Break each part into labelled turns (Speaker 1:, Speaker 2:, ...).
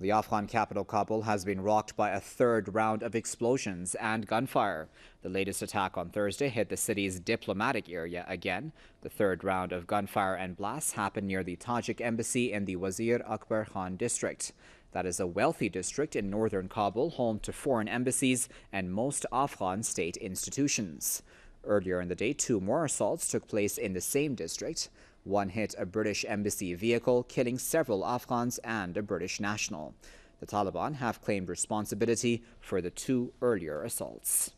Speaker 1: The Afghan capital Kabul has been rocked by a third round of explosions and gunfire. The latest attack on Thursday hit the city's diplomatic area again. The third round of gunfire and blasts happened near the Tajik Embassy in the Wazir Akbar Khan district. That is a wealthy district in northern Kabul, home to foreign embassies and most Afghan state institutions. Earlier in the day, two more assaults took place in the same district. One hit a British embassy vehicle, killing several Afghans and a British national. The Taliban have claimed responsibility for the two earlier assaults.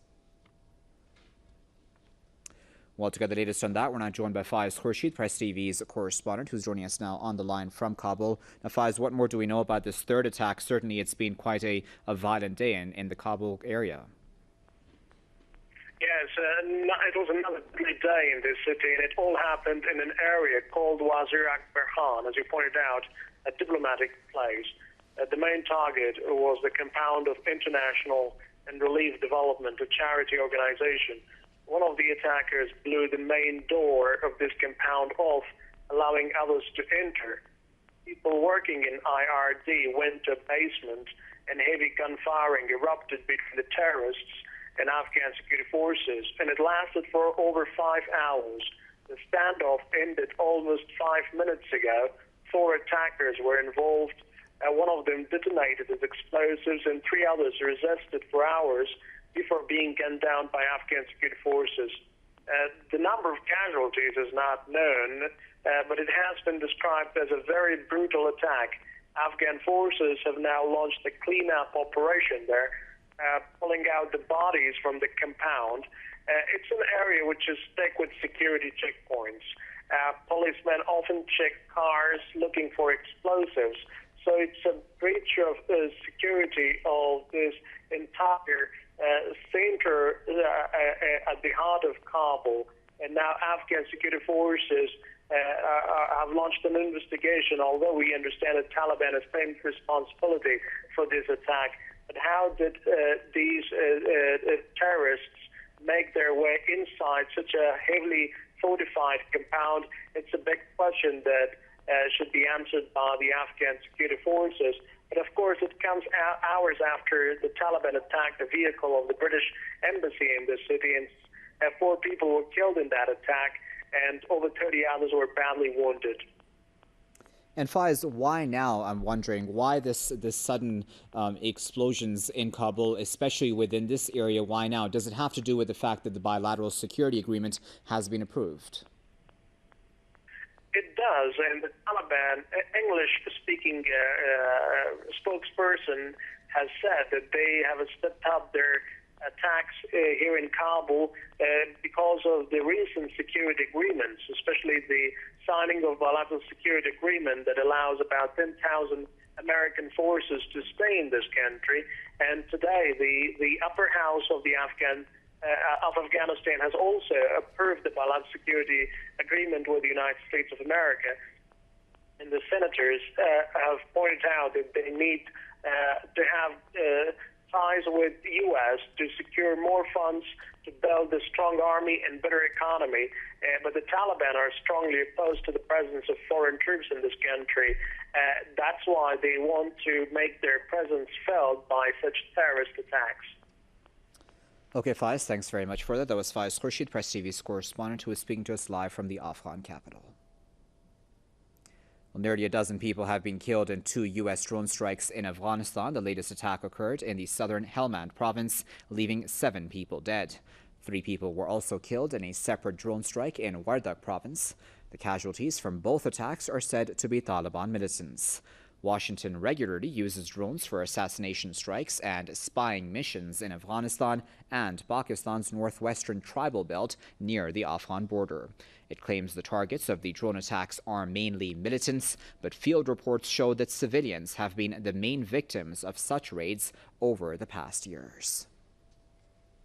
Speaker 1: Well, to get the latest on that, we're now joined by Faiz Khurshid, Press TV's correspondent, who's joining us now on the line from Kabul. Now, Faiz, what more do we know about this third attack? Certainly, it's been quite a violent day in the Kabul area.
Speaker 2: Yes, it was another great day in this city, and it all happened in an area called Wazir Akbar Khan, as you pointed out, a diplomatic place. The main target was the compound of International and Relief Development, a charity organization. One of the attackers blew the main door of this compound off, allowing others to enter. People working in IRD went to a basement, and heavy gunfiring erupted between the terrorists and Afghan security forces, and it lasted for over 5 hours. The standoff ended almost 5 minutes ago. 4 attackers were involved. One of them detonated with explosives, and 3 others resisted for hours before being gunned down by Afghan security forces. The number of casualties is not known, but it has been described as a very brutal attack. Afghan forces have now launched a cleanup operation there, pulling out the bodies from the compound. It's an area which is thick with security checkpoints. Policemen often check cars looking for explosives. So it's a breach of security of this entire center at the heart of Kabul. And now Afghan security forces have launched an investigation, although we understand that Taliban has claimed responsibility for this attack. But how did these terrorists make their way inside such a heavily fortified compound? It's a big question that should be answered by the Afghan security forces. But of course, it comes hours after the Taliban attacked a vehicle of the British embassy in the city, and 4 people were killed in that attack, and over 30 others were badly wounded.
Speaker 1: And Faiz, why now? I'm wondering why this sudden explosions in Kabul, especially within this area. Why now? Does it have to do with the fact that the bilateral security agreement has been approved?
Speaker 2: It does, and the Taliban English-speaking spokesperson has said that they have stepped up their attacks here in Kabul because of the recent security agreements, especially the signing of bilateral security agreement that allows about 10,000 American forces to stay in this country. And today, the upper house of the Afghanistan has also approved the bilateral security agreement with the United States of America. And the senators have pointed out that they need to have ties with the U.S. to secure more funds to build a strong army and better economy. But the Taliban are strongly opposed to the presence of foreign troops in this country. That's why they want to make their presence felt by such terrorist attacks.
Speaker 1: Okay, Faiz, thanks very much for that. That was Faiz Khurshid, Press TV's correspondent, who is speaking to us live from the Afghan capital. Well, nearly a dozen people have been killed in 2 U.S. drone strikes in Afghanistan. The latest attack occurred in the southern Helmand province, leaving 7 people dead. 3 people were also killed in a separate drone strike in Wardak province. The casualties from both attacks are said to be Taliban militants. Washington regularly uses drones for assassination strikes and spying missions in Afghanistan and Pakistan's northwestern tribal belt near the Afghan border. It claims the targets of the drone attacks are mainly militants, but field reports show that civilians have been the main victims of such raids over the past years.